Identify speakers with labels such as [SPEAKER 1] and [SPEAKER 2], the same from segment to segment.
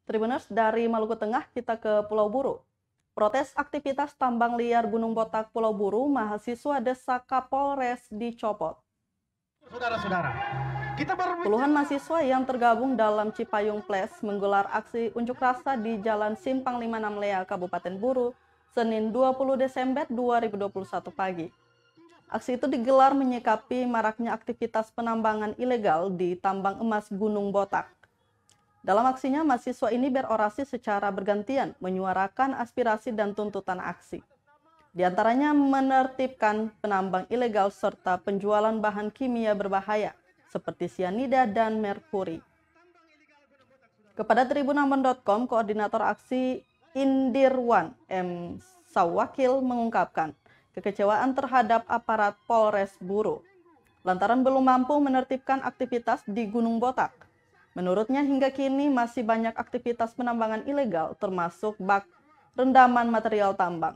[SPEAKER 1] Tribuners, dari Maluku Tengah kita ke Pulau Buru. Protes aktivitas tambang liar Gunung Botak Pulau Buru, mahasiswa desak Kapolres dicopot.
[SPEAKER 2] Saudara-saudara,
[SPEAKER 1] Puluhan mahasiswa yang tergabung dalam Cipayung Ples menggelar aksi unjuk rasa di Jalan Simpang 56 Lea, Kabupaten Buru, Senin 20 Desember 2021 pagi. Aksi itu digelar menyikapi maraknya aktivitas penambangan ilegal di tambang emas Gunung Botak. Dalam aksinya, mahasiswa ini berorasi secara bergantian, menyuarakan aspirasi dan tuntutan aksi. Di antaranya menertibkan penambang ilegal serta penjualan bahan kimia berbahaya seperti sianida dan merkuri. Kepada tribunambon.com, koordinator aksi Indirwan M. Sawakil mengungkapkan kekecewaan terhadap aparat Polres Buru lantaran belum mampu menertibkan aktivitas di Gunung Botak. Menurutnya hingga kini masih banyak aktivitas penambangan ilegal termasuk bak rendaman material tambang.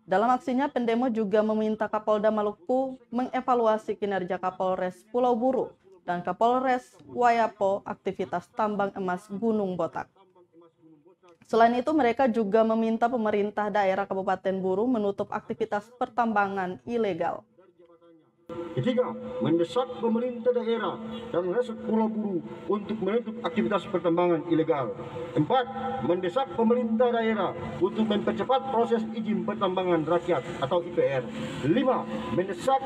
[SPEAKER 1] Dalam aksinya, pendemo juga meminta Kapolda Maluku mengevaluasi kinerja Kapolres Pulau Buru dan Kapolres Wayapo aktivitas tambang emas Gunung Botak. Selain itu, mereka juga meminta pemerintah daerah Kabupaten Buru menutup aktivitas pertambangan ilegal.
[SPEAKER 2] Ketiga, mendesak pemerintah daerah dan resort Pulau Buru untuk menutup aktivitas pertambangan ilegal. 4. Mendesak pemerintah daerah untuk mempercepat proses izin pertambangan rakyat atau IPR. 5. Mendesak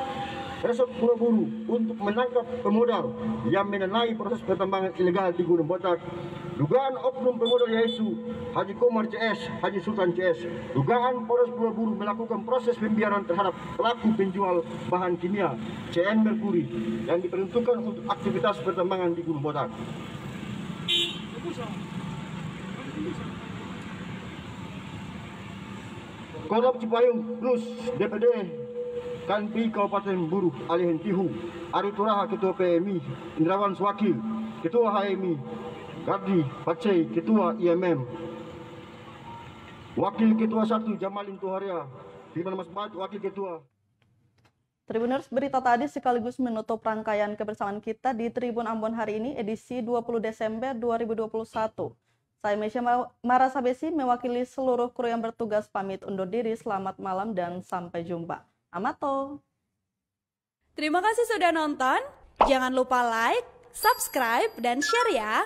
[SPEAKER 2] resort Pulau Buru untuk menangkap pemodal yang mendanai proses pertambangan ilegal di Gunung Botak. Dugaan oknum pemodal yaitu Haji Komar CS, Haji Sultan CS. Dugaan Polres Pulau Buru melakukan proses pembiaran terhadap pelaku penjual bahan kimia CN Merkuri yang diperuntukkan untuk aktivitas pertambangan di Gunung Botak. Kodam Cipayung Plus DPD Kanpi Kabupaten Buru Alihin Tihu, Ari Turaha Ketua PMI, Indrawan Swakil Ketua HMI, Gardi Pacei Ketua IMM, Wakil Ketua 1 Jamalin Tuharia, Firman Mas Bat Wakil Ketua.
[SPEAKER 1] Tribuners, berita tadi sekaligus menutup rangkaian kebersamaan kita di Tribun Ambon hari ini edisi 20 Desember 2021. Saya Mesya Marasabesi mewakili seluruh kru yang bertugas pamit undur diri. Selamat malam dan sampai jumpa. Amato.
[SPEAKER 3] Terima kasih sudah nonton. Jangan lupa like, subscribe, dan share ya.